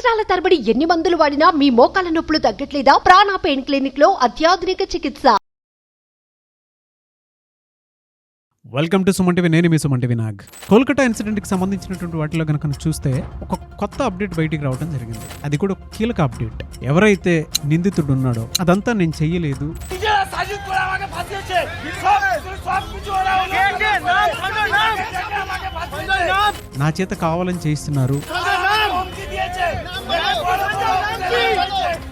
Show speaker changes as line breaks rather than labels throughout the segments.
సంవత్సరాల తరబడి ఎన్ని మందులు వాడినా మీ మోకాల నొప్పులు తగ్గట్లేదా? ప్రాణ పెయిన్ క్లినిక్ లో అత్యాధునిక చికిత్స.
Welcome to Suman TV. నేను మీ సుమన్ టీవీ నాగ్. కోల్కతా ఇన్సిడెంట్కి సంబంధించినటువంటి వాటిలో కనుక చూస్తే ఒక కొత్త అప్డేట్ బయటికి రావడం జరిగింది. అది కూడా కీలక అప్డేట్. ఎవరైతే నిందితుడు ఉన్నాడో అదంతా నేను చెయ్యలేదు, నా చేత కావాలని చేయిస్తున్నారు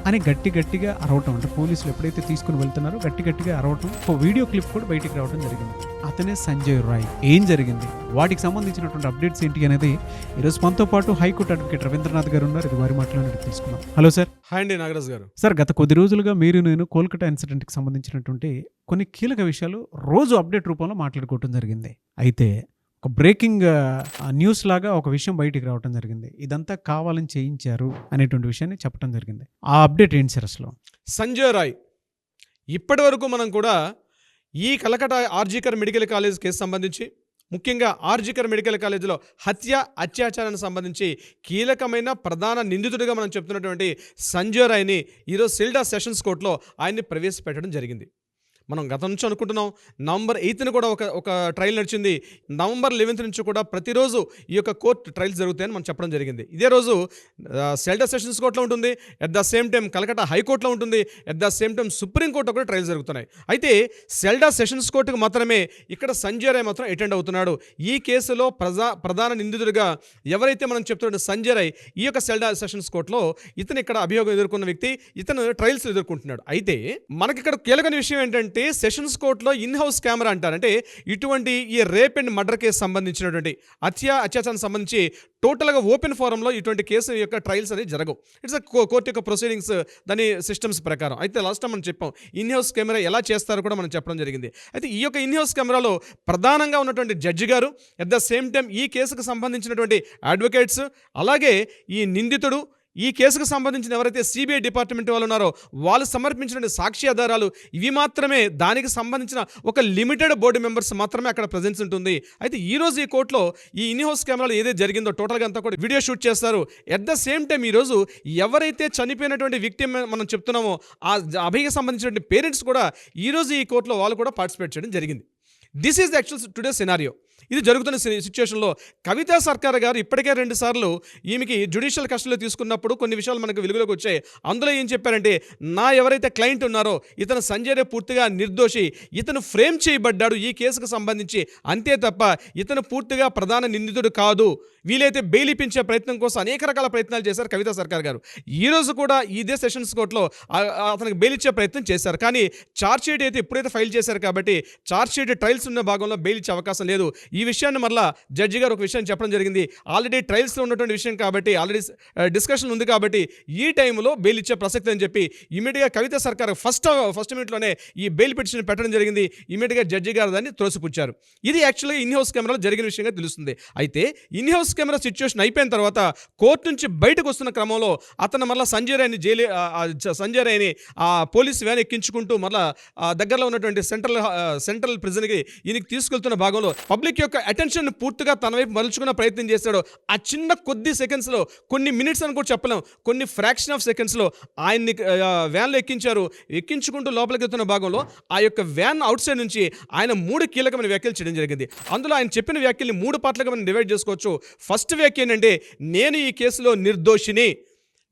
అని గట్టిగా అరవటం. అంటే పోలీసులు ఎప్పుడైతే తీసుకుని వెళ్తున్నారో గట్టిగా అరవటం. ఒక వీడియో క్లిప్ కూడా బయటికి రావడం జరిగింది. అతనే సంజయ్ రాయ్. ఏం జరిగింది, వాటికి సంబంధించినటువంటి అప్డేట్స్ ఏంటి అనేది ఈరోజు మనతో పాటు హైకోర్టు అడ్వకేట్ రవీంద్రనాథ్ గారు ఉన్నారు. ఇది వారి మాటలోనే తీసుకున్నాం. Hello sir.
హాయ్ అండి నాగరాజ్ గారు.
సార్, గత కొద్ది రోజులుగా నేను కోల్కతా ఇన్సిడెంట్కి సంబంధించినటువంటి కొన్ని కీలక విషయాలు రోజు అప్డేట్ రూపంలో మాట్లాడుకోవడం జరిగింది. అయితే ఒక బ్రేకింగ్ న్యూస్ లాగా ఒక విషయం బయటికి రావడం జరిగింది. ఇదంతా కావాలని చేయించారు అనేటువంటి విషయాన్ని చెప్పడం జరిగింది. ఆ అప్డేట్ ఏంటి సార్ అసలు?
సంజయ్ రాయ్ ఇప్పటి వరకు మనం కూడా ఈ Kolkata RG Kar medical college case సంబంధించి, ముఖ్యంగా ఆర్జీకర్ మెడికల్ కాలేజీలో అత్యాచారానికి సంబంధించి కీలకమైన ప్రధాన నిందితుడిగా మనం చెప్తున్నటువంటి సంజయ్ రాయ్ని ఈరోజు సిల్డా సెషన్స్ కోర్టులో ఆయన్ని ప్రవేశపెట్టడం జరిగింది. మనం గతం నుంచి అనుకుంటున్నాం. నవంబర్ 8న కూడా ఒక ట్రయల్ నడిచింది. నవంబర్ 11th నుంచి కూడా ప్రతిరోజు ఈ యొక్క కోర్టు ట్రయల్స్ జరుగుతాయని మనం చెప్పడం జరిగింది. ఇదే రోజు సెల్డా సెషన్స్ కోర్టులో ఉంటుంది, at the same time Kolkata హైకోర్టులో ఉంటుంది, అట్ ద సేమ్ టైం సుప్రీంకోర్టులో కూడా ట్రయల్స్ జరుగుతున్నాయి. అయితే సెల్డా సెషన్స్ కోర్టుకు మాత్రమే ఇక్కడ సంజయ్ రాయ్ మాత్రం అటెండ్ అవుతున్నాడు. ఈ కేసులో ప్రధాన నిందితుడిగా ఎవరైతే మనం చెప్తున్నాడు సంజయ్ రాయ్, ఈ యొక్క సెల్డా సెషన్స్ కోర్టులో ఇతను ఇక్కడ అభియోగం ఎదుర్కొన్న వ్యక్తి, ఇతను ట్రయల్స్ ఎదుర్కొంటున్నాడు. అయితే మనకి ఇక్కడ కీలకమైన విషయం ఏంటంటే సెషన్స్ కోర్టులో ఇన్ హౌస్ కెమెరా అంటారంటే ఇటువంటి ఈ రేప్ అండ్ మర్డర్ కేసు సంబంధించినటువంటి అత్యాచారం సంబంధించి టోటల్గా ఓపెన్ ఫోరంలో ఇటువంటి కేసు యొక్క ట్రయల్స్ అనేది జరగవు. ఇట్స్ కోర్టు యొక్క ప్రొసీడింగ్స్ దాని సిస్టమ్స్ ప్రకారం. అయితే లాస్ట్ టైం మనం చెప్పాం ఇన్ హౌస్ కెమెరా ఎలా చేస్తారో కూడా మనం చెప్పడం జరిగింది. అయితే ఈ యొక్క ఇన్ హౌస్ కెమెరాలో ప్రధానంగా ఉన్నటువంటి జడ్జి గారు, అట్ ద సేమ్ టైం ఈ కేసుకు సంబంధించినటువంటి అడ్వకేట్స్, అలాగే ఈ నిందితుడు, ఈ కేసుకు సంబంధించిన ఎవరైతే సిబిఐ డిపార్ట్మెంట్ వాళ్ళు ఉన్నారో వాళ్ళు సమర్పించిన సాక్షి ఆధారాలు ఇవి మాత్రమే, దానికి సంబంధించిన ఒక లిమిటెడ్ బోర్డు మెంబర్స్ మాత్రమే అక్కడ ప్రెజెన్స్ ఉంటుంది. అయితే ఈరోజు ఈ కోర్టులో ఈ ఇన్ హౌస్ కెమెరాలో ఏదైతే జరిగిందో టోటల్గా అంతా కూడా వీడియో షూట్ చేస్తారు. ఎట్ ద సేమ్ టైం ఈరోజు ఎవరైతే చనిపోయినటువంటి విక్టిమ్ మనం చెప్తున్నామో ఆ అభికి సంబంధించినటువంటి పేరెంట్స్ కూడా ఈరోజు ఈ కోర్టులో వాళ్ళు కూడా పార్టిసిపేట్ చేయడం జరిగింది. This is actual today scenario. ఇది జరుగుతున్న సిచ్యువేషన్లో కవితా సర్కార్ గారు ఇప్పటికే 2 సార్లు ఈమెకి జ్యుడిషియల్ కస్టడీలో తీసుకున్నప్పుడు కొన్ని విషయాలు మనకు వెలుగులోకి వచ్చాయి. అందులో ఏం చెప్పారంటే, ఎవరైతే క్లయింట్ ఉన్నారో ఇతను సంజయ్ రాయ్ పూర్తిగా నిర్దోషి, ఇతను ఫ్రేమ్ చేయబడ్డాడు ఈ కేసుకు సంబంధించి, అంతే తప్ప ఇతను పూర్తిగా ప్రధాన నిందితుడు కాదు. వీలైతే బెయిల్ ఇప్పించే ప్రయత్నం కోసం అనేక రకాల ప్రయత్నాలు చేశారు కవితా సర్కార్ గారు. ఈరోజు కూడా ఇదే సెషన్స్ కోర్టులో అతనికి బెయిల్ ఇచ్చే ప్రయత్నం చేశారు. కానీ ఛార్జ్షీట్ అయితే ఎప్పుడైతే ఫైల్ చేశారు కాబట్టి ఛార్జ్షీట్ ట్రయల్స్ ఉన్న భాగంలో బెయిల్ ఇచ్చే అవకాశం లేదు. ఈ విషయాన్ని మళ్ళీ జడ్జి గారు ఒక విషయం చెప్పడం జరిగింది. ఆల్రెడీ ట్రయల్స్లో ఉన్నటువంటి విషయం కాబట్టి, ఆల్రెడీ డిస్కషన్ ఉంది కాబట్టి ఈ టైంలో బెయిల్ ఇచ్చే ప్రసక్తి అని చెప్పి ఇమీడియట్గా కవితా సర్కార్ ఫస్ట్ మినిట్లోనే ఈ బెయిల్ పిటిషన్ పెట్టడం జరిగింది. ఇమీడియట్గా జడ్జి గారు దాన్ని త్రోసిపుచ్చారు. ఇది యాక్చువల్గా ఇన్ హౌస్ కెమెరాలో జరిగిన విషయంగా తెలుస్తుంది. అయితే ఇన్ హౌస్ కెమెరా సిచ్యువేషన్ అయిపోయిన తర్వాత కోర్టు నుంచి బయటకు వస్తున్న క్రమంలో అతను మళ్ళీ సంజయ్ రాయ్ని ఆ పోలీస్ వ్యాన్ ఎక్కించుకుంటూ మళ్ళీ దగ్గరలో ఉన్నటువంటి సెంట్రల్ ప్రిజన్కి ఈయనకి తీసుకెళ్తున్న భాగంలో పబ్లిక్ యొక్క అటెన్షన్ పూర్తిగా తన వైపు మలుచుకున్న ప్రయత్నం చేశాడు. ఆ చిన్న కొద్ది సెకండ్స్లో, కొన్ని మినిట్స్ అని కూడా చెప్పలేం, కొన్ని ఫ్రాక్షన్ ఆఫ్ సెకండ్స్లో ఆయన్ని వ్యాన్లో ఎక్కించుకుంటూ లోపలికి వెళ్తున్న భాగంలో ఆ యొక్క వ్యాన్ అవుట్ సైడ్ నుంచి ఆయన 3 కీలకమైన వ్యాఖ్యలు చేయడం జరిగింది. అందులో ఆయన చెప్పిన వ్యాఖ్యల్ని 3 పార్ట్లుగా మనం డివైడ్ చేసుకోవచ్చు. ఫస్ట్ వ్యాఖ్య ఏంటంటే, నేను ఈ కేసులో నిర్దోషిని,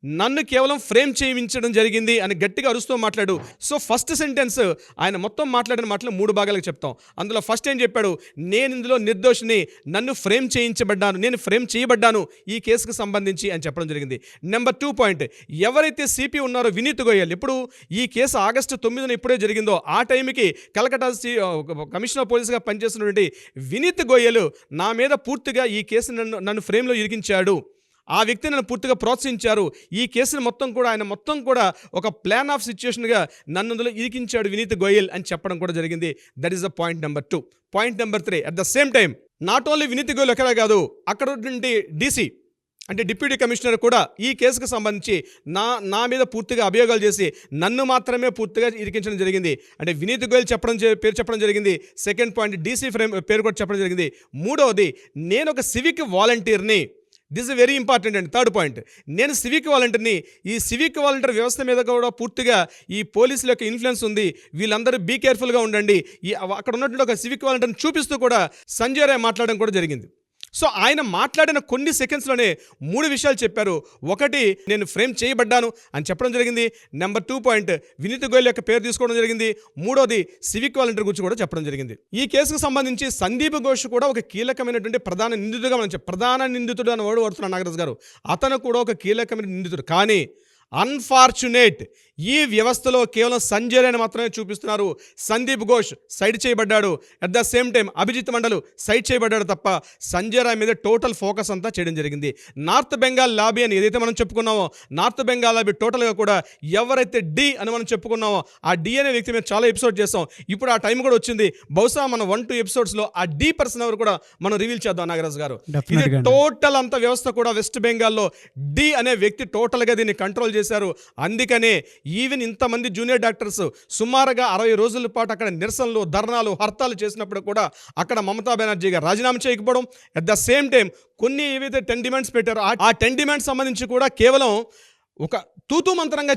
నన్ను కేవలం ఫ్రేమ్ చేయించడం జరిగింది అని గట్టిగా అరుస్తూ మాట్లాడు. సో ఫస్ట్ సెంటెన్స్ ఆయన మొత్తం మాట్లాడిన మాటలు 3 భాగాలకు చెప్తాం. అందులో ఫస్ట్ ఏం చెప్పాడు, నేను ఇందులో నిర్దోషిని, నన్ను ఫ్రేమ్ చేయించబడ్డాను, నేను ఫ్రేమ్ చేయబడ్డాను ఈ కేసుకు సంబంధించి అని చెప్పడం జరిగింది. నెంబర్ 2 పాయింట్, ఎవరైతే సిపి ఉన్నారో వినీత్ గోయల్, ఇప్పుడు ఈ కేసు ఆగస్టు 9న ఎప్పుడే జరిగిందో ఆ టైంకి కలకటా కమిషనర్ పోలీసుగా పనిచేస్తున్నటువంటి వినీత్ గోయల్ నా మీద పూర్తిగా ఈ కేసు నన్ను ఫ్రేమ్లో ఇరికించాడు, ఆ వ్యక్తి నన్ను పూర్తిగా ప్రోత్సహించారు, ఈ కేసును మొత్తం కూడా ఆయన మొత్తం కూడా ఒక ప్లాన్ ఆఫ్ సిచ్యువేషన్గా నన్ను అందులో ఇరికించాడు వినీత్ గోయల్ అని చెప్పడం కూడా జరిగింది. That is the point number 2. Point number 3, at the same time not only Vineet Goyal ఎక్కడే కాదు, అక్కడ ఉన్నటువంటి డీసీ అంటే డిప్యూటీ కమిషనర్ కూడా ఈ కేసుకు సంబంధించి నా మీద పూర్తిగా అభియోగాలు చేసి నన్ను మాత్రమే పూర్తిగా ఇరికించడం జరిగింది. అంటే వినీత్ గోయల్ పేరు చెప్పడం జరిగింది. సెకండ్ పాయింట్, డీసీ పేరు కూడా చెప్పడం జరిగింది. 3వది, నేను ఒక సివిక్ వాలంటీర్ని, దిస్ ఇస్ వెరీ ఇంపార్టెంట్ అండి. థర్డ్ పాయింట్, నేను సివిక్ వాలంటీర్ని. ఈ సివిక్ వాలంటీర్ వ్యవస్థ మీద కూడా పూర్తిగా ఈ పోలీసుల యొక్క ఇన్ఫ్లుయెన్స్ ఉంది, వీళ్ళందరూ బీ కేర్ఫుల్గా ఉండండి, ఈ అక్కడ ఉన్నటువంటి ఒక సివిక్ వాలంటీర్ని చూపిస్తూ కూడా సంజయ్ రాయ్ మాట్లాడడం కూడా జరిగింది. సో ఆయన మాట్లాడిన కొన్ని సెకండ్స్లోనే 3 విషయాలు చెప్పారు. ఒకటి, నేను ఫ్రేమ్ చేయబడ్డాను అని చెప్పడం జరిగింది. నెంబర్ 2 పాయింట్, వినీత్ గోయల్ యొక్క పేరు తీసుకోవడం జరిగింది. మూడోది, సివిక్ వాలంటీర్ గురించి కూడా చెప్పడం జరిగింది. ఈ కేసుకు సంబంధించి సందీప్ ఘోష్ కూడా ఒక కీలకమైనటువంటి ప్రధాన నిందితుడిగా మనం ప్రధాన నిందితుడు అని వాడుతున్నాడు నాగరాజు గారు. అతను కూడా ఒక కీలకమైన నిందితుడు. కానీ అన్ఫార్చునేట్, ఈ వ్యవస్థలో కేవలం సంజయ్ రాయ్ని మాత్రమే చూపిస్తున్నారు. సందీప్ ఘోష్ సైడ్ చేయబడ్డాడు, at the same time Abhijit Mandal side చేయబడ్డాడు తప్ప సంజయ్ రాయ్ మీద టోటల్ ఫోకస్ అంతా చేయడం జరిగింది. నార్త్ బెంగాల్ లాబీ అని ఏదైతే మనం చెప్పుకున్నామో, నార్త్ బెంగాల్ లాబీ టోటల్గా కూడా ఎవరైతే డి అని మనం చెప్పుకున్నామో, ఆ డి అనే వ్యక్తి మీద చాలా ఎపిసోడ్ చేస్తాం. ఇప్పుడు ఆ టైం కూడా వచ్చింది. బహుశా మన 1-2 ఎపిసోడ్స్లో ఆ డి పర్సన్ ఎవరు కూడా మనం రివీల్ చేద్దాం నాగరాజు గారు. ఇది టోటల్ అంత వ్యవస్థ కూడా వెస్ట్ బెంగాల్లో డి అనే వ్యక్తి టోటల్గా దీన్ని కంట్రోల్ చేశారు. అందుకనే ఈవెన్ ఇంతమంది జూనియర్ డాక్టర్స్ సుమారుగా 60 రోజుల పాటు అక్కడ నిరసనలు, ధర్నాలు, హర్తాలు చేసినప్పుడు కూడా అక్కడ మమతా బెనర్జీ గారు రాజీనామా చేయకపోవడం, అట్ ద సేమ్ టైం కొన్ని ఏవైతే 10 డిమాండ్స్ పెట్టారో ఆ 10 డిమాండ్స్ సంబంధించి కూడా కేవలం ఒక తూతూ మంత్రంగా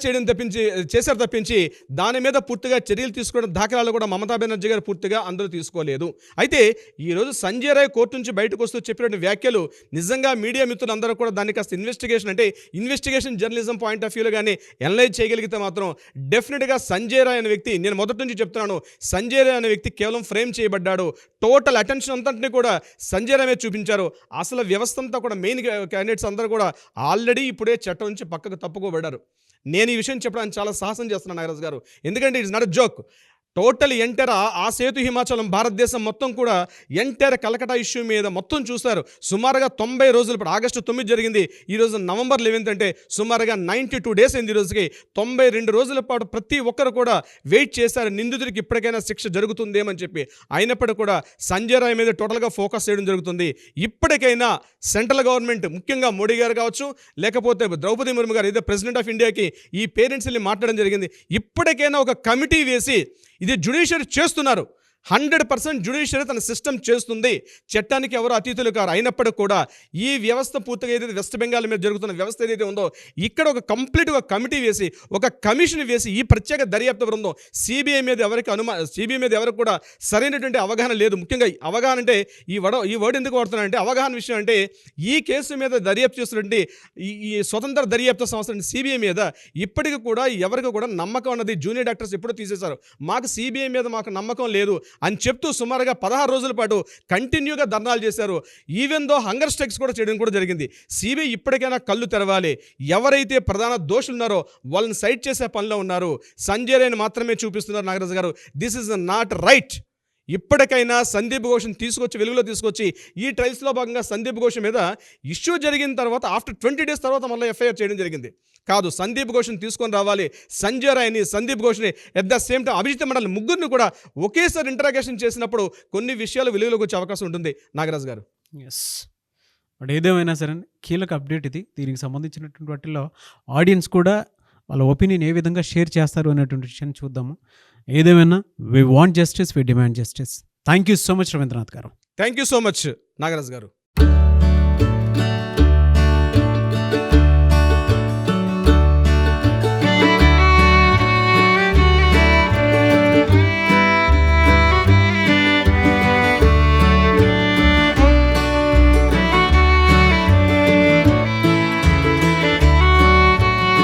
చేశారు తప్పించి దాని మీద పూర్తిగా చర్యలు తీసుకోవడం దాఖలాలు కూడా మమతా బెనర్జీ గారు పూర్తిగా అందరూ తీసుకోలేదు. అయితే ఈరోజు సంజయ్ రాయ్ కోర్టు నుంచి బయటకు వస్తూ చెప్పినటువంటి వ్యాఖ్యలు నిజంగా మీడియా మిత్రులందరూ కూడా దాన్ని కాస్త ఇన్వెస్టిగేషన్ జర్నలిజం పాయింట్ ఆఫ్ వ్యూలో కానీ అనలైజ్ చేయగలిగితే మాత్రం డెఫినెట్గా సంజయ్ రాయ్ అనే వ్యక్తి, నేను మొదటి నుంచి చెప్తున్నాను, సంజయ్ రాయ్ అనే వ్యక్తి కేవలం ఫ్రేమ్ చేయబడ్డాడు. టోటల్ అటెన్షన్ అంతటిని కూడా సంజయ్ రాయ్ మీద చూపించారు. అసలు వ్యవస్థ అంతా కూడా మెయిన్ క్యాండిడేట్స్ అందరూ కూడా ఆల్రెడీ ఇప్పుడే చట్టం నుంచి పక్కకు తప్పుకోబడ్డారు. నేను ఈ విషయం చెప్పడానికి చాలా సాహసం చేస్తున్నాను నాగరాజు గారు, ఎందుకంటే it's not a joke. Total entire ఆ సేతు హిమాచలం భారతదేశం మొత్తం కూడా ఎంటైర్ కలకటా ఇష్యూ మీద మొత్తం చూస్తారు. సుమారుగా 90 రోజులు పాటు, ఆగస్టు 9 జరిగింది, ఈరోజు నవంబర్ 11 అంటే సుమారుగా 92 డేస్ అయింది. ఈ రోజుకి 92 రోజుల పాటు ప్రతి ఒక్కరు కూడా వెయిట్ చేశారు, నిందితుడికి ఇప్పటికైనా శిక్ష జరుగుతుందేమని చెప్పి. అయినప్పటికీ కూడా సంజయ్ రాయ్ మీద టోటల్గా ఫోకస్ చేయడం జరుగుతుంది. ఇప్పటికైనా సెంట్రల్ గవర్నమెంట్, ముఖ్యంగా మోడీ గారు కావచ్చు, లేకపోతే ద్రౌపది ముర్ము గారు, ఏదో ప్రెసిడెంట్ ఆఫ్ ఇండియాకి ఈ పేరెంట్స్ వెళ్ళి మాట్లాడడం జరిగింది. ఇప్పటికైనా ఒక కమిటీ వేసి, ఇది జ్యుడిషియరీ చేస్తున్నారు, 100% జ్యుడిషియరీ తన సిస్టమ్ చేస్తుంది, చట్టానికి ఎవరు అతీతులు కారు. అయినప్పటికీ కూడా ఈ వ్యవస్థ పూర్తిగా ఏదైతే వెస్ట్ బెంగాల్ మీద జరుగుతున్న వ్యవస్థ ఏదైతే ఉందో, ఇక్కడ ఒక కంప్లీట్గా కమిటీ వేసి, ఒక కమిషన్ వేసి, ఈ ప్రత్యేక దర్యాప్తు బృందం సిబిఐ మీద ఎవరికి కూడా సరైనటువంటి అవగాహన లేదు. ముఖ్యంగా అవగాహన అంటే ఈ వర్డ్ ఎందుకు వాడుతున్నానంటే, అవగాహన విషయం అంటే ఈ కేసు మీద దర్యాప్తు చేస్తున్నటువంటి ఈ స్వతంత్ర దర్యాప్తు సంస్థ సిబిఐ మీద ఇప్పటికీ కూడా ఎవరికి కూడా నమ్మకం అన్నది జూనియర్ డాక్టర్స్ ఎప్పుడూ తీసేశారు. మాకు సిబిఐ మీద మాకు నమ్మకం లేదు అని చెప్తూ సుమారుగా 16 రోజుల పాటు కంటిన్యూగా ధర్నాలు చేశారు. ఈవెన్ దో హంగర్ స్ట్రైక్స్ కూడా చేయడం కూడా జరిగింది. సిబిఐ ఇప్పటికైనా కళ్ళు తెరవాలి. ఎవరైతే ప్రధాన దోషులు ఉన్నారో వాళ్ళని సైడ్ చేసే పనిలో ఉన్నారు. సంజయ్ రాయ్ని మాత్రమే చూపిస్తున్నారు నాగరాజు గారు. This is not right. ఇప్పటికైనా సందీప్ ఘోష్ని వెలుగులో తీసుకొచ్చి ఈ ట్రయల్స్లో భాగంగా సందీప్ ఘోష్ మీద ఇష్యూ జరిగిన తర్వాత ఆఫ్టర్ 20 డేస్ తర్వాత మళ్ళీ ఎఫ్ఐఆర్ చేయడం జరిగింది. కాదు, సందీప్ ఘోష్ని తీసుకొని రావాలి. సంజయ్ రాయ్ని, సందీప్ ఘోష్ని, at the same time Abhijit Mandal, ముగ్గురిని కూడా ఒకేసారి ఇంటరాగేషన్ చేసినప్పుడు కొన్ని విషయాలు వెలుగులోకి వచ్చే అవకాశం ఉంటుంది నాగరాజు గారు.
ఎస్, బట్ ఏదేమైనా సరే కీలక అప్డేట్ ఇది. దీనికి సంబంధించినటువంటి వాటిల్లో ఆడియన్స్ కూడా వాళ్ళ ఒపీనియన్ ఏ విధంగా షేర్ చేస్తారు అనేటువంటి విషయాన్ని చూద్దాము. ఏదేమైనా we want justice, we demand justice. Thank you so much Ravindranath garu.
Thank you so much Nagaraju గారు.